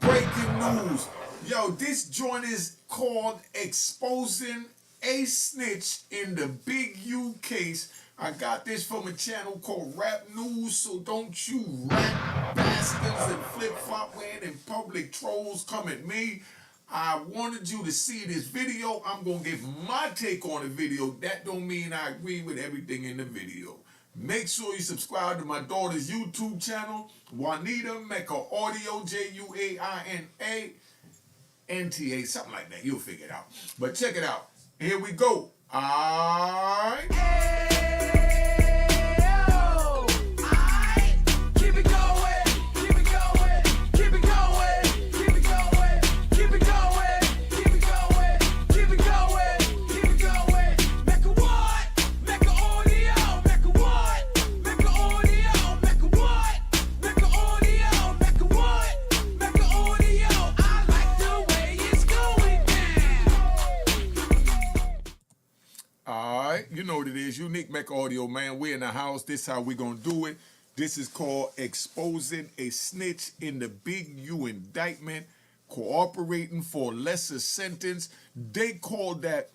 Breaking news. Yo, this joint is called Exposing a Snitch in the Big U Case. I got this from a channel called Rap News, so don't you rap bastards and flip-flop wearing and public trolls come at me. I wanted you to see this video. I'm going to give my take on the video. That don't mean I agree with everything in the video. Make sure you subscribe to my daughter's YouTube channel, Unique Mecca Audio, Juina-NTA, something like that. You'll figure it out. But check it out. Here we go. All right. You know what it is, Unique Mecca Audio, man. We're in the house. This is how we gonna do it. This is called Exposing a Snitch in the Big U Indictment, cooperating for a lesser sentence. They call that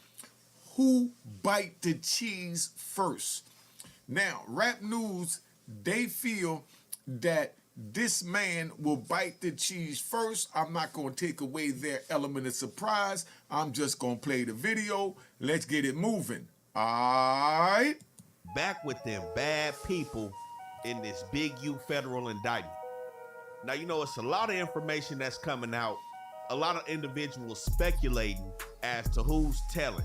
Who Bite the Cheese First. Now, Rap News, they feel that this man will bite the cheese first. I'm not going to take away their element of surprise. I'm just going to play the video. Let's get it moving. Alright. Back with them bad people in this Big U federal indictment. Now, you know, it's a lot of information that's coming out. A lot of individuals speculating as to who's telling,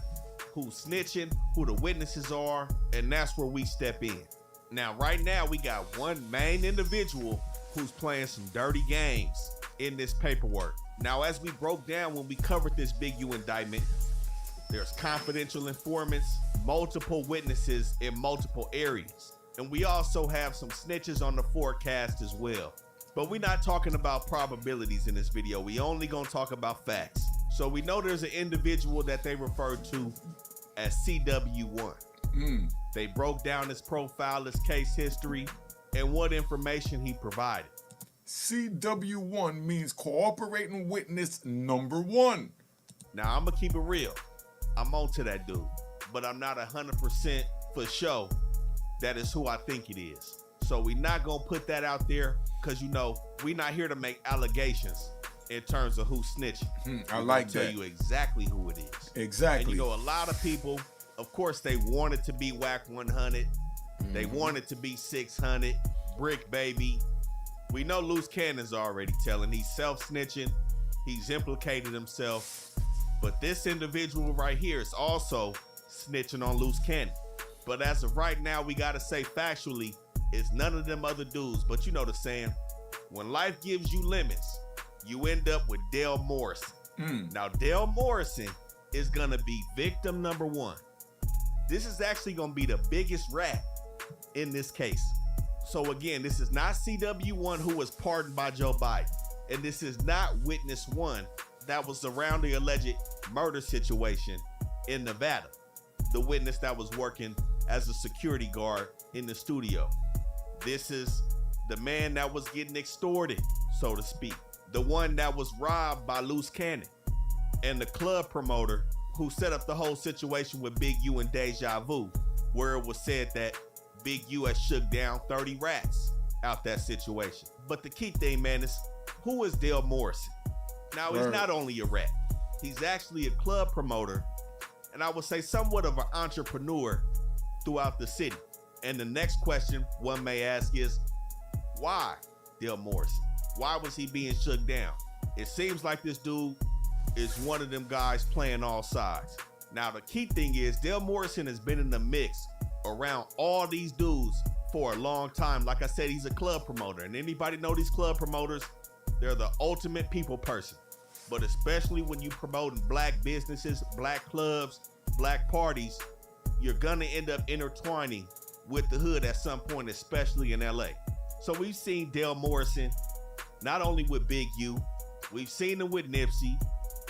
who's snitching, who the witnesses are, and that's where we step in. Now, right now, we got one main individual who's playing some dirty games in this paperwork. Now, as we broke down when we covered this Big U indictment, there's confidential informants, multiple witnesses in multiple areas. And we also have some snitches on the forecast as well. But we're not talking about probabilities in this video. We only gonna talk about facts. So we know there's an individual that they refer to as CW1. They broke down his profile, his case history, and what information he provided. CW1 means cooperating witness number 1. Now, I'm gonna keep it real. I'm on to that dude, but I'm not 100% for sure that is who I think it is. So we're not gonna put that out there because, you know, we're not here to make allegations in terms of who's snitching. I like that. Tell you exactly who it is. Exactly. And you know, a lot of people, of course, they wanted to be Whack 100. They wanted to be 600, Brick Baby. We know Loose Cannon's already telling. He's self-snitching. He's implicated himself. But this individual right here is also snitching on Loose Cannon. But as of right now, we gotta say factually, it's none of them other dudes. But you know the saying, when life gives you lemons, you end up with Dale Morrison. Now, Dale Morrison is gonna be victim number 1. This is actually gonna be the biggest rat in this case. So again, this is not CW1 who was pardoned by Joe Biden. And this is not witness 1 that was around the alleged murder situation in Nevada. The witness that was working as a security guard in the studio. This is the man that was getting extorted, so to speak. The one that was robbed by Loose Cannon. And the club promoter who set up the whole situation with Big U and Deja Vu, where it was said that Big U has shook down 30 rats out that situation. But the key thing, man, is who is Dale Morrison? Now, he's not only a rat, he's actually a club promoter, and I would say somewhat of an entrepreneur throughout the city. And the next question one may ask is, why Dale Morrison? Why was he being shook down? It seems like this dude is one of them guys playing all sides. Now, the key thing is Dale Morrison has been in the mix around all these dudes for a long time. Like I said, he's a club promoter, and anybody know these club promoters, they're the ultimate people person. But especially when you promoting black businesses, black clubs, black parties, you're gonna end up intertwining with the hood at some point, especially in LA. So we've seen Dale Morrison, not only with Big U, we've seen him with Nipsey,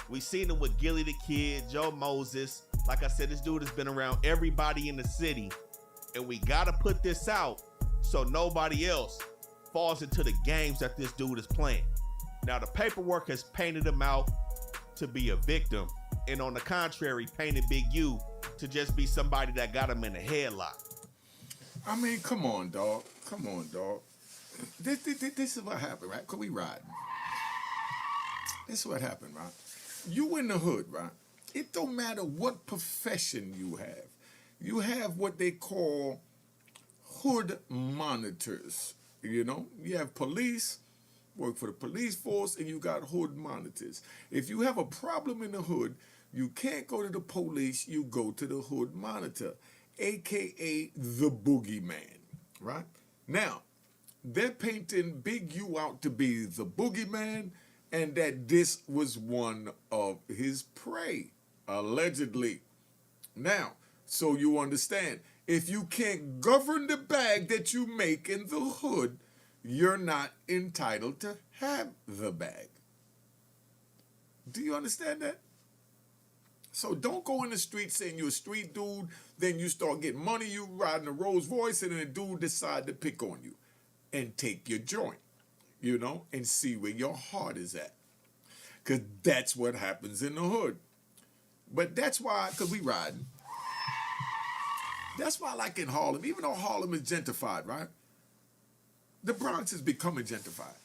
we've seen him with Gilly the Kid, Joe Moses. Like I said, this dude has been around everybody in the city, and we gotta put this out so nobody else falls into the games that this dude is playing. Now, the paperwork has painted him out to be a victim, and on the contrary, painted Big U to just be somebody that got him in a headlock. I mean, come on, dog. Come on, dog. This is what happened, right? Cause we riding. This is what happened, right? You in the hood, right? It don't matter what profession you have. You have what they call hood monitors. You know, you have police, work for the police force, and you got hood monitors. If you have a problem in the hood, you can't go to the police, you go to the hood monitor, aka the boogeyman, right? Now, they're painting Big U out to be the boogeyman, and that this was one of his prey, allegedly. Now, so you understand, if you can't govern the bag that you make in the hood, you're not entitled to have the bag. Do you understand that? So don't go in the street saying you're a street dude, then you start getting money, you riding a Rolls Royce, and then a dude decide to pick on you and take your joint, you know, and see where your heart is at. Because that's what happens in the hood. But that's why, because we riding. That's why, like in Harlem, even though Harlem is gentrified, right? The Bronx is becoming gentrified.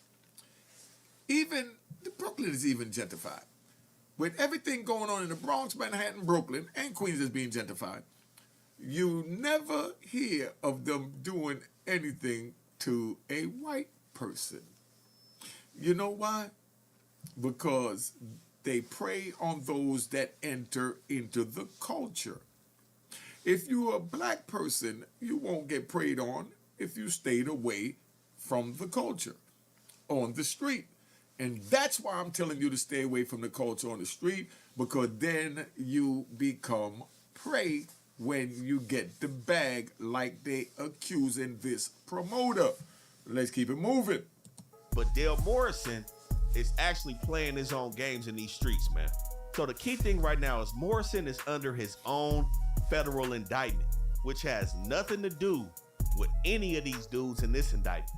Even the Brooklyn is even gentrified. With everything going on in the Bronx, Manhattan, Brooklyn, and Queens is being gentrified, you never hear of them doing anything to a white person. You know why? Because they prey on those that enter into the culture. If you're a black person, you won't get preyed on if you stayed away from the culture on the street. And that's why I'm telling you to stay away from the culture on the street, because then you become prey when you get the bag like they accusing this promoter. Let's keep it moving. But Dale Morrison is actually playing his own games in these streets, man. So the key thing right now is Morrison is under his own federal indictment, which has nothing to do with any of these dudes in this indictment.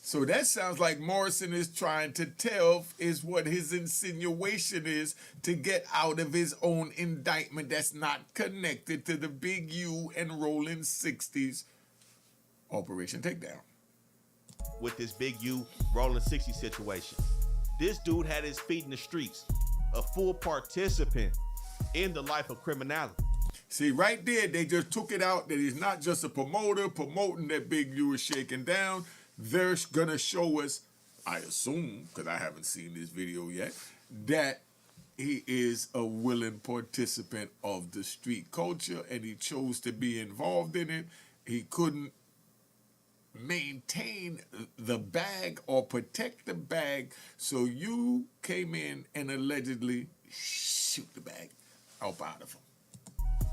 So that sounds like Morrison is trying to tell is what his insinuation is to get out of his own indictment that's not connected to the Big U and Rolling 60s Operation Takedown. With this Big U Rolling 60 situation, this dude had his feet in the streets, a full participant in the life of criminality. See, right there, they just took it out that he's not just a promoter promoting that Big U is shaking down. They're gonna show us, I assume, because I haven't seen this video yet, that he is a willing participant of the street culture and he chose to be involved in it. He couldn't maintain the bag or protect the bag, so you came in and allegedly shoot the bag up out of him.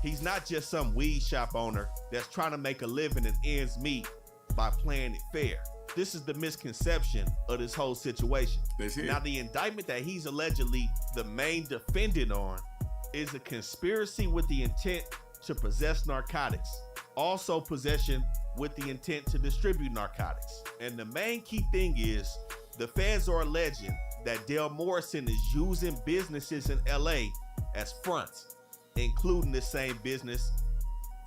He's not just some weed shop owner that's trying to make a living and ends meet by playing it fair. This is the misconception of this whole situation. Now, the indictment that he's allegedly the main defendant on is a conspiracy with the intent to possess narcotics, also possession with the intent to distribute narcotics. And the main key thing is the feds are alleging that Dale Morrison is using businesses in LA as fronts, including the same business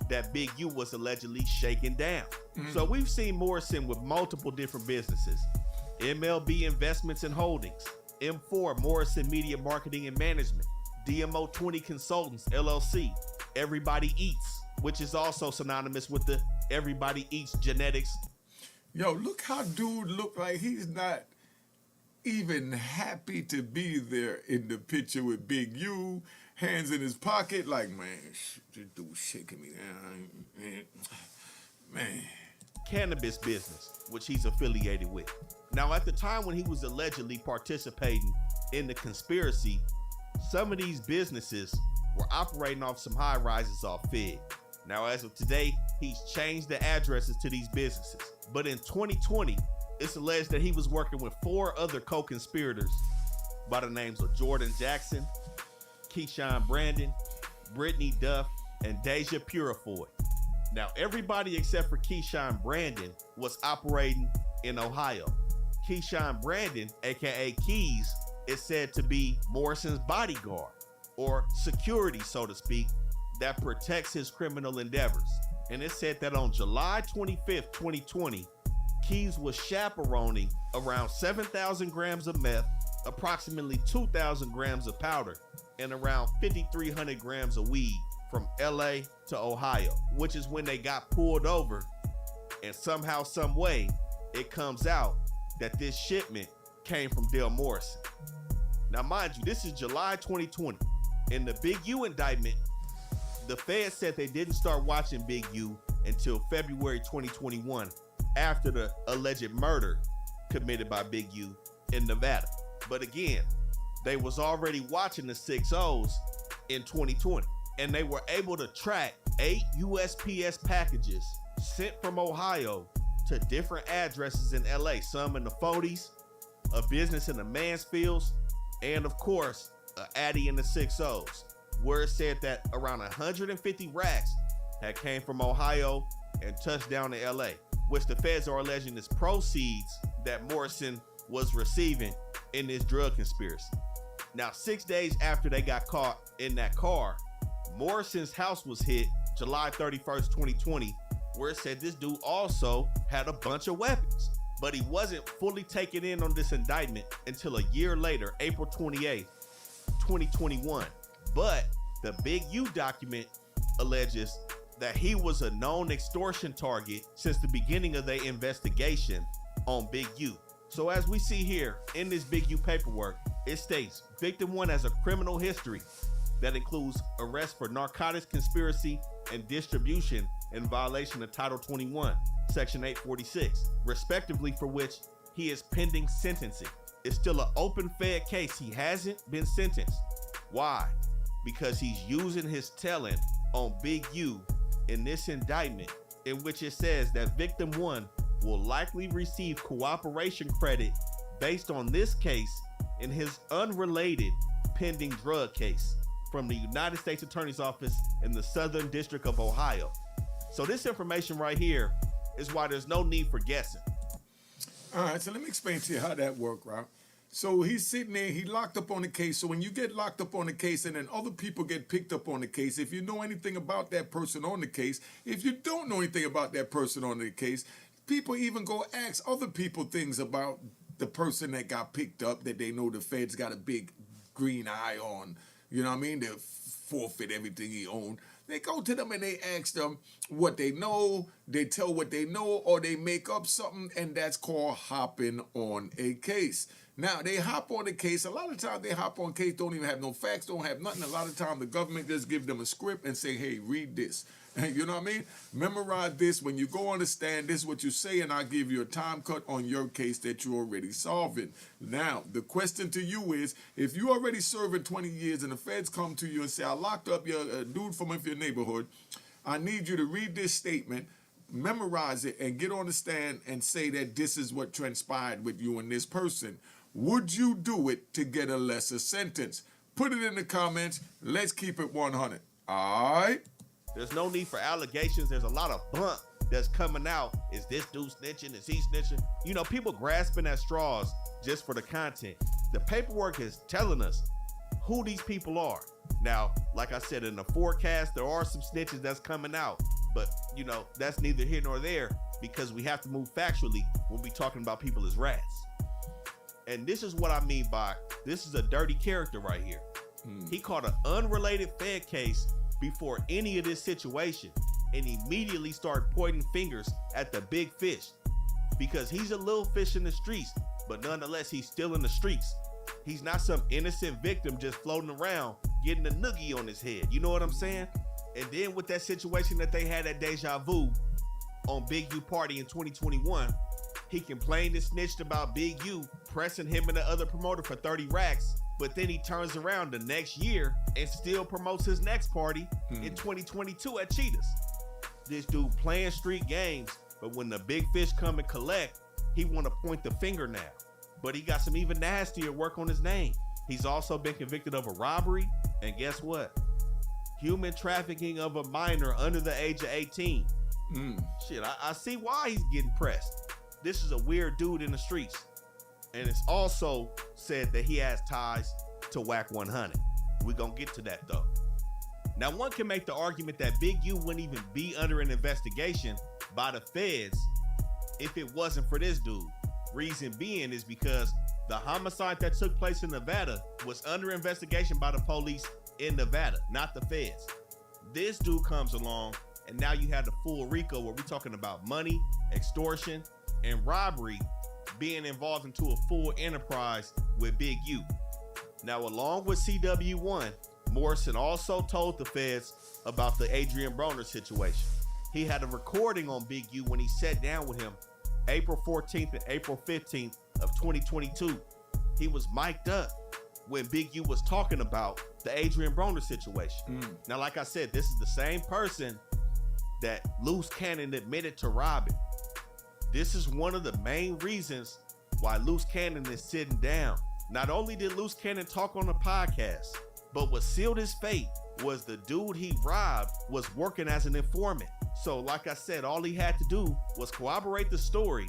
that Big U was allegedly shaking down. So we've seen Morrison with multiple different businesses: MLB Investments and Holdings, M4 Morrison Media Marketing and Management, DMO 20 Consultants LLC, Everybody Eats, which is also synonymous with the Everybody Eats genetics. Yo, look how dude look like he's not even happy to be there in the picture with Big U, hands in his pocket, like, man, this dude shaking me down, man. Cannabis business, which he's affiliated with. Now, at the time when he was allegedly participating in the conspiracy, some of these businesses were operating off some high rises off Fed. Now, as of today, he's changed the addresses to these businesses. But in 2020, it's alleged that he was working with 4 other co-conspirators by the names of Jordan Jackson, Keyshawn Brandon, Brittany Duff, and Deja Purifoy. Now, everybody except for Keyshawn Brandon was operating in Ohio. Keyshawn Brandon, aka Keys, is said to be Morrison's bodyguard, or security, so to speak, that protects his criminal endeavors. And it's said that on July 25th, 2020, Keys was chaperoning around 7,000 grams of meth, approximately 2,000 grams of powder, and around 5,300 grams of weed from LA to Ohio, which is when they got pulled over. And somehow, some way, it comes out that this shipment came from Dale Morrison. Now, mind you, this is July 2020. In the Big U indictment, the Fed said they didn't start watching Big U until February 2021, after the alleged murder committed by Big U in Nevada. But again, they was already watching the 6-0s in 2020, and they were able to track 8 USPS packages sent from Ohio to different addresses in LA, some in the 40s, a business in the Mansfields, and of course, an Addy in the 6-0s, where it said that around 150 racks had came from Ohio and touched down to LA, which the feds are alleging is proceeds that Morrison was receiving in this drug conspiracy. Now, 6 days after they got caught in that car, Morrison's house was hit July 31st, 2020, where it said this dude also had a bunch of weapons. But he wasn't fully taken in on this indictment until a year later, April 28th, 2021. But the Big U document alleges that he was a known extortion target since the beginning of their investigation on Big U. So as we see here in this Big U paperwork, it states victim 1 has a criminal history that includes arrest for narcotics conspiracy and distribution in violation of Title 21, Section 846, respectively, for which he is pending sentencing. It's still an open Fed case. He hasn't been sentenced. Why? Because he's using his telling on Big U in this indictment, in which it says that victim 1 will likely receive cooperation credit based on this case in his unrelated pending drug case from the United States Attorney's Office in the Southern District of Ohio. So this information right here is why there's no need for guessing. All right, so let me explain to you how that worked, right? So he's sitting there, he locked up on the case. So when you get locked up on the case and then other people get picked up on the case, if you know anything about that person on the case, if you don't know anything about that person on the case, people even go ask other people things about the person that got picked up that they know the feds got a big green eye on. You know what I mean? They forfeit everything he owned. They go to them and they ask them what they know, they tell what they know, or they make up something, and that's called hopping on a case. Now, they hop on the case. A lot of times they hop on case, don't even have no facts, don't have nothing. A lot of times the government just give them a script and say, hey, read this. You know what I mean? Memorize this. When you go on the stand, this is what you say, and I'll give you a time cut on your case that you're already solving. Now, the question to you is, if you already serving 20 years and the feds come to you and say, I locked up your dude from your neighborhood, I need you to read this statement, memorize it, and get on the stand and say that this is what transpired with you and this person. Would you do it to get a lesser sentence? Put it in the comments. Let's keep it 100. All right? There's no need for allegations. There's a lot of bump that's coming out. Is this dude snitching? Is he snitching? You know, people grasping at straws just for the content. The paperwork is telling us who these people are. Now, like I said, in the forecast, there are some snitches that's coming out. But, you know, that's neither here nor there because we have to move factually when we talking about people as rats. And this is what I mean by this is a dirty character right here. He caught an unrelated Fed case before any of this situation and immediately started pointing fingers at the big fish because he's a little fish in the streets, but nonetheless, he's still in the streets. He's not some innocent victim just floating around getting a noogie on his head. You know what I'm saying? And then with that situation that they had at Deja Vu on Big U Party in 2021, he complained and snitched about Big U pressing him and the other promoter for 30 racks, but then he turns around the next year and still promotes his next party in 2022 at Cheetahs. This dude playing street games, but when the big fish come and collect, he want to point the finger now. But he got some even nastier work on his name. He's also been convicted of a robbery, and guess what? Human trafficking of a minor under the age of 18. Shit, I see why he's getting pressed. this is a weird dude in the streets. And it's also said that he has ties to Whack 100. We're gonna get to that though. Now, one can make the argument that Big U wouldn't even be under an investigation by the feds if it wasn't for this dude. Reason being is because the homicide that took place in Nevada was under investigation by the police in Nevada, not the feds. This dude comes along, and now you have the full RICO where we're talking about money, extortion, and robbery being involved into a full enterprise with Big U. Now, along with CW1, Morrison also told the feds about the Adrian Broner situation. He had a recording on Big U when he sat down with him April 14th and April 15th of 2022. He was mic'd up when Big U was talking about the Adrian Broner situation. Now, like I said, this is the same person that Loose Cannon admitted to robbing. This is one of the main reasons why Loose Cannon is sitting down. Not only did Loose Cannon talk on the podcast, but what sealed his fate was the dude he robbed was working as an informant. So like I said, all he had to do was corroborate the story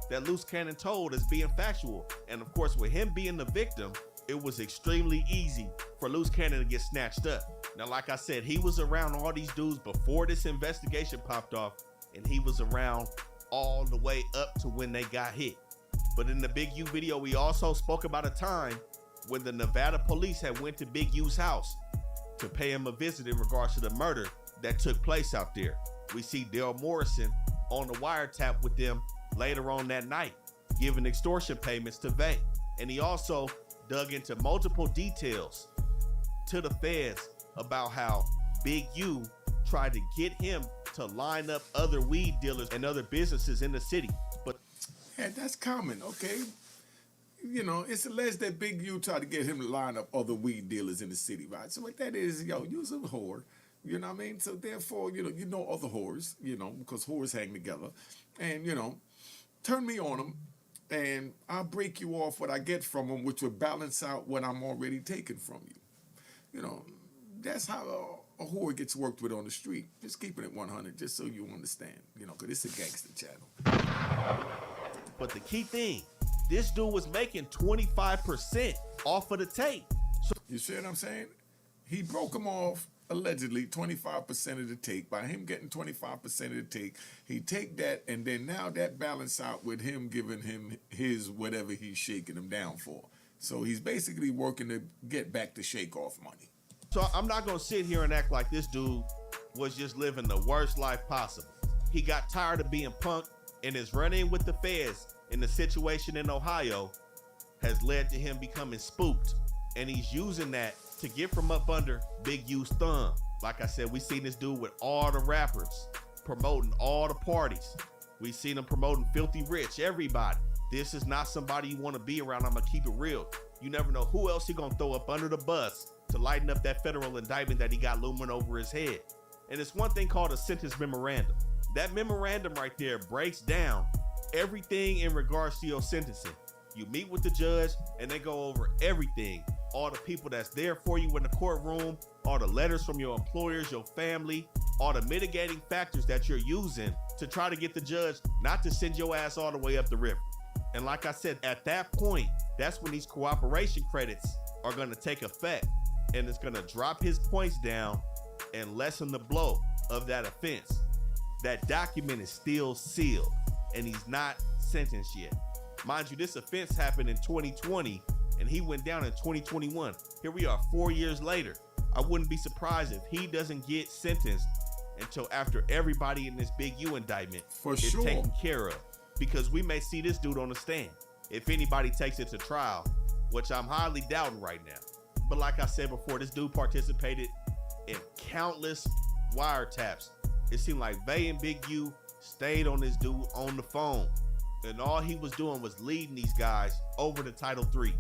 that Loose Cannon told as being factual. And of course, with him being the victim, it was extremely easy for Loose Cannon to get snatched up. Now, like I said, he was around all these dudes before this investigation popped off, and he was around all the way up to when they got hit. But in the Big U video, we also spoke about a time when the Nevada police had went to Big U's house to pay him a visit in regards to the murder that took place out there. We see Dale Morrison on the wiretap with them later on that night, giving extortion payments to Vay. And he also dug into multiple details to the feds about how Big U tried to get him to line up other weed dealers and other businesses in the city. But Yeah, that's common, okay? You know, it's alleged that Big U tried to get him to line up other weed dealers in the city, right? So what that is, you's a whore, you know what I mean? So therefore, you know other whores, because whores hang together. And, turn me on them, and I'll break you off what I get from them, which will balance out what I'm already taking from you. That's how a whore gets worked with on the street. Just keeping it 100, just so you understand, because it's a gangster channel. But the key thing, this dude was making 25% off of the tape. So You see what I'm saying? He broke him off, allegedly, 25% of the take. By him getting 25% of the take, he take that, and then now that balance out with him giving him his whatever he's shaking him down for. So he's basically working to get back the shake off money. So I'm not gonna sit here and act like this dude was just living the worst life possible. He got tired of being punked, and his run-in with the feds in the situation in Ohio has led to him becoming spooked, and he's using that to get from up under Big U's thumb. Like I said, we seen this dude with all the rappers, promoting all the parties. We seen him promoting Filthy Rich, everybody. This is not somebody you want to be around. I'm gonna keep it real. You never know who else he gonna throw up under the bus to lighten up that federal indictment that he got looming over his head. And it's one thing called a sentence memorandum. That memorandum right there breaks down everything in regards to your sentencing. You meet with the judge and they go over everything. All the people that's there for you in the courtroom, all the letters from your employers, your family, all the mitigating factors that you're using to try to get the judge not to send your ass all the way up the river. And like I said, at that point, that's when these cooperation credits are gonna take effect, and it's gonna drop his points down and lessen the blow of that offense. That document is still sealed and he's not sentenced yet. Mind you, this offense happened in 2020 and he went down in 2021. Here we are 4 years later. I wouldn't be surprised if he doesn't get sentenced until after everybody in this Big U indictment is taken care of. Because we may see this dude on the stand if anybody takes it to trial, which I'm highly doubting right now. But like I said before, this dude participated in countless wiretaps. It seemed like Vay and Big U stayed on this dude on the phone, and all he was doing was leading these guys over to Title III.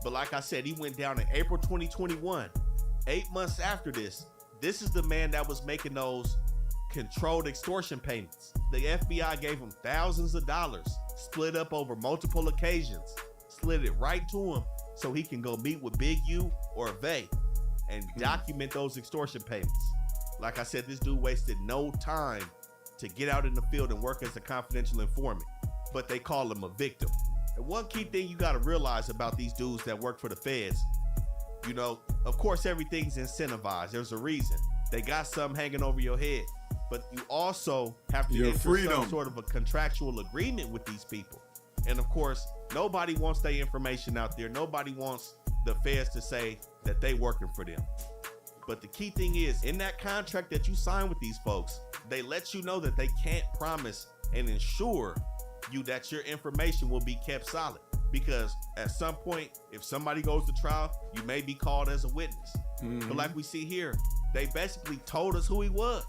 But like I said, he went down in April 2021. 8 months after this is the man that was making those controlled extortion payments. The FBI gave him thousands of dollars, split up over multiple occasions, slid it right to him so he can go meet with Big U or Vay and document those extortion payments. Like I said, this dude wasted no time to get out in the field and work as a confidential informant. but they call him a victim. And one key thing you got to realize about these dudes that work for the feds, you know, of course, everything's incentivized. There's a reason. They got something hanging over your head, but you also have to enter some sort of a contractual agreement with these people. And of course, nobody wants their information out there. Nobody wants the feds to say that they working for them. But the key thing is, in that contract that you sign with these folks, they let you know that they can't promise and ensure you that your information will be kept solid. Because at some point, if somebody goes to trial, you may be called as a witness. But like we see here, they basically told us who he was.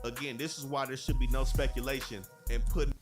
Again, this is why there should be no speculation and putting.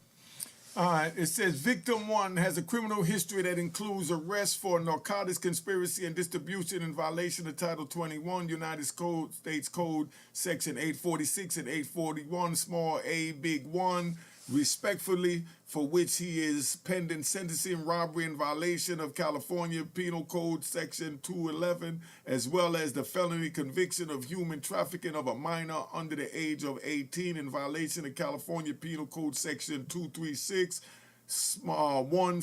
All right, it says victim one has a criminal history that includes arrest for narcotics conspiracy and distribution in violation of Title 21, United States Code, Section 846 and 841, small a, big one, respectfully, for which he is pending sentencing, robbery in violation of California Penal Code Section 211, as well as the felony conviction of human trafficking of a minor under the age of 18 in violation of California Penal Code Section 236, small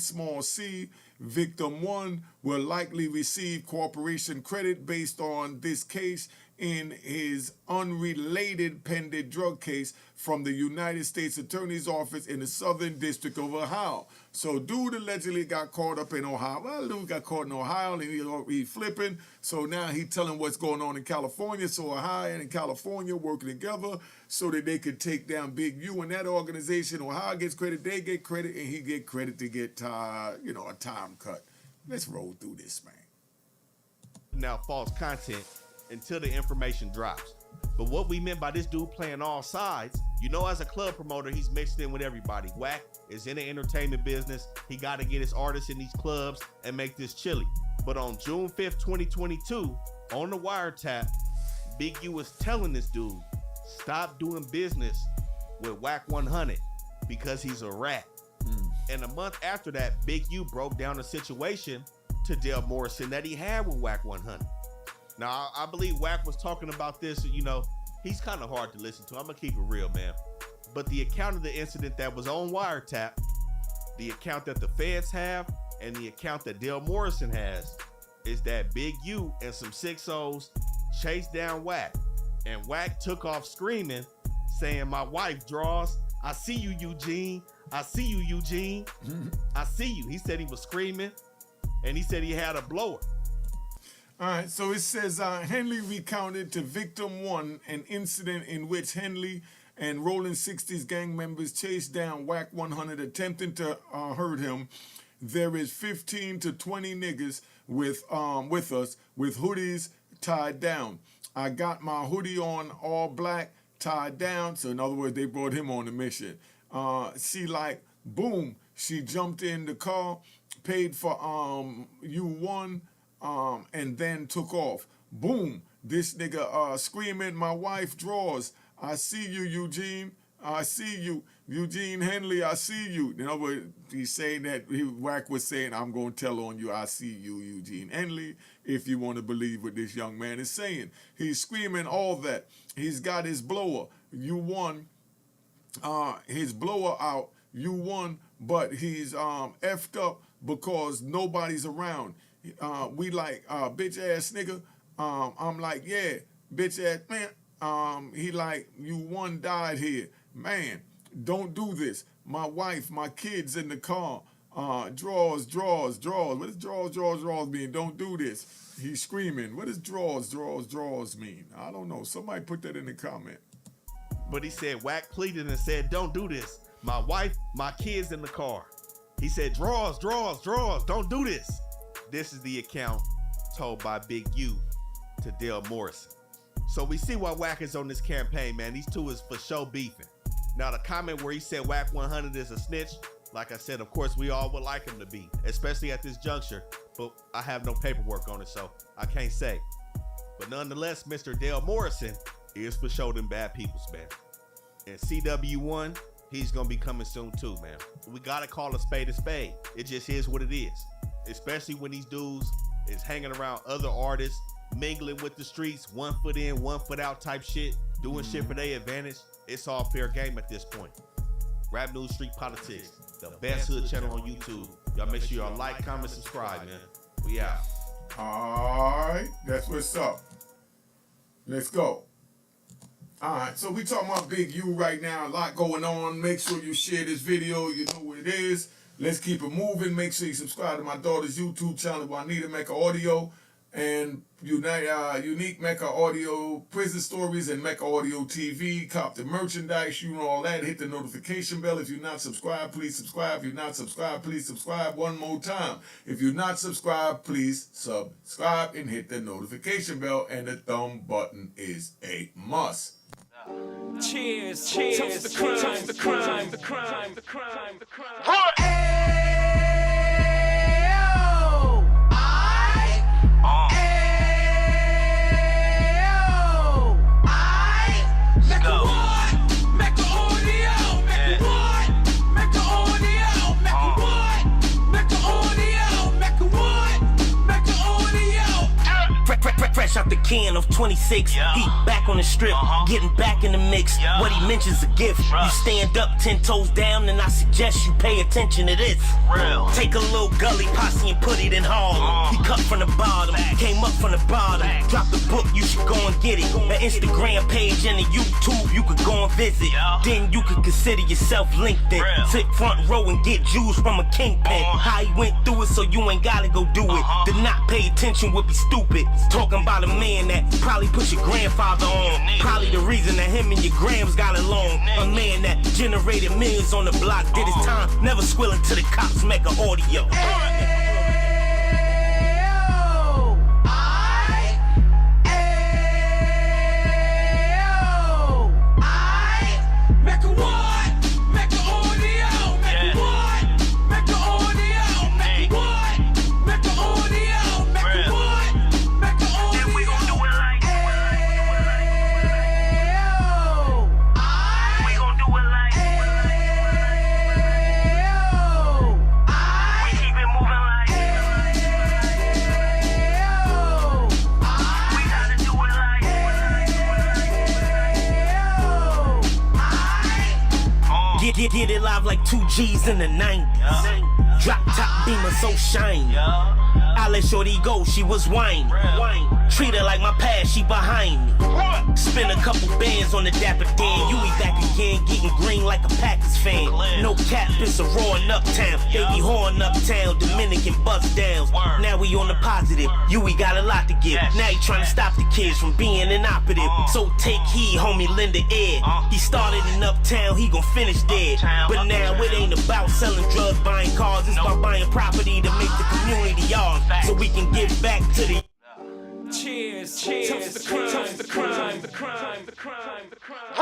c. Victim one will likely receive cooperation credit based on this case in his unrelated pending drug case from the United States Attorney's Office in the Southern District of Ohio. So dude allegedly got caught up in Ohio. Well, dude got caught in Ohio and he flipping. So now he telling what's going on in California. So Ohio and California working together so that they could take down Big U and that organization. Ohio gets credit, they get credit, and he get credit to get a time cut. Let's roll through this, man. Now false content until the information drops. But what we meant by this dude playing all sides, as a club promoter, he's mixed in with everybody. Wack is in the entertainment business. He got to get his artists in these clubs and make this chilly. But on June 5th, 2022, on the Wiretap, Big U was telling this dude, stop doing business with Wack 100 because he's a rat. And a month after that, Big U broke down the situation to Dale Morrison that he had with Wack 100. Now, I believe Wack was talking about this, he's kind of hard to listen to. I'm going to keep it real, man. But the account of the incident that was on Wiretap, the account that the feds have, and the account that Dale Morrison has, is that Big U and some 6'0s chased down Wack. And Wack took off screaming, saying, "My wife draws. I see you, Eugene. I see you, Eugene. I see you." He said he was screaming, and he said he had a blower. All right, so it says Henley recounted to victim one an incident in which Henley and Rolling 60s gang members chased down Wack 100, attempting to hurt him. There is 15 to 20 niggas with us with hoodies tied down. I got my hoodie on all black, tied down. So in other words, they brought him on a mission. She boom, she jumped in the car, paid for U1, and then took off. Boom, this nigga screaming, "My wife draws. I see you, Eugene. I see you. Eugene Henley, I see you." In other words, he's saying that Wack was saying, "I'm going to tell on you. I see you, Eugene Henley," if you want to believe what this young man is saying. He's screaming all that. He's got his blower. You his blower out. You but he's effed up because nobody's around. We like, bitch ass nigga. I'm like, yeah, bitch ass man. He like, you died here. Man, don't do this. My wife, my kids in the car. Draws. What does draws mean? Don't do this. He's screaming. What does draws mean? I don't know. Somebody put that in the comment. But he said, Wack pleaded and said, "Don't do this. My wife, my kids in the car." He said, draws, don't do this. This is the account told by Big U to Dale Morrison. So we see why Wack is on this campaign, man. These two is for show beefing. Now the comment where he said Wack 100 is a snitch, like I said, of course we all would like him to be, especially at this juncture, but I have no paperwork on it, so I can't say. But nonetheless, Mr. Dale Morrison is for show them bad peoples, man. And CW1, he's gonna be coming soon too, man. We gotta call a spade. It just is what it is. Especially when these dudes is hanging around other artists, mingling with the streets, 1 foot in, 1 foot out type shit, doing shit for their advantage. It's all fair game at this point. Rap News Street Politics. the best hood channel on YouTube. Y'all make sure y'all like, comment, subscribe, man. We out. All right, that's what's up. Let's go. All right, so we talking about Big U right now. A lot going on. Make sure you share this video. You know what it is. Let's keep it moving. Make sure you subscribe to my daughter's YouTube channel, Unique Mecca Audio, and Unique Mecca Audio Prison Stories and Mecca Audio TV. Cop the merchandise, you know all that. Hit the notification bell. If you're not subscribed, please subscribe. If you're not subscribed, please subscribe one more time. If you're not subscribed, please subscribe and hit the notification bell. And the thumb button is a must. Cheers, cheers, toast the crime, toast the crime, the crime, the crime, the crime. Fresh out the can of 26, yeah. Heat back on the strip, getting back in the mix. Yeah. What he mentions a gift. You stand up 10 toes down, and I suggest you pay attention to this. Real. Take a little gully posse and put it in Harlem. He cut from the bottom, came up from the bottom. Drop the book, you should go and get it. An Instagram page and a YouTube, you could go and visit. Then you could consider yourself linked in. Sit front row and get Jews from a kingpin. How he went through it, so you ain't gotta go do it. To not pay attention would be stupid. Talking about a man that probably put your grandfather on. Probably the reason that him and your grams got along. A man that generated millions on the block, did his time, never squilling to the cops, make an audio. Get it live like 2 G's in the 90s. Drop top beamer so shiny. I let shorty go, she was whining. Treat her like my past, she behind me. Spin a couple bands on the dapper Dan. You be back again, getting green like a Packers fan. No cap, it's a roaring uptown. They be whoring uptown, Dominican bust downs. Now we on the positive, we got a lot to give. Now he trying to stop the kids from being inoperative. So take heed, homie, lend a ear. He started in uptown, he gon' finish dead. But now it ain't about selling drugs, buying cars. It's about buying property to make the community ours, so we can give back to the. Cheers, cheers, toast the crime, the crime, the crime, the crime, the crime.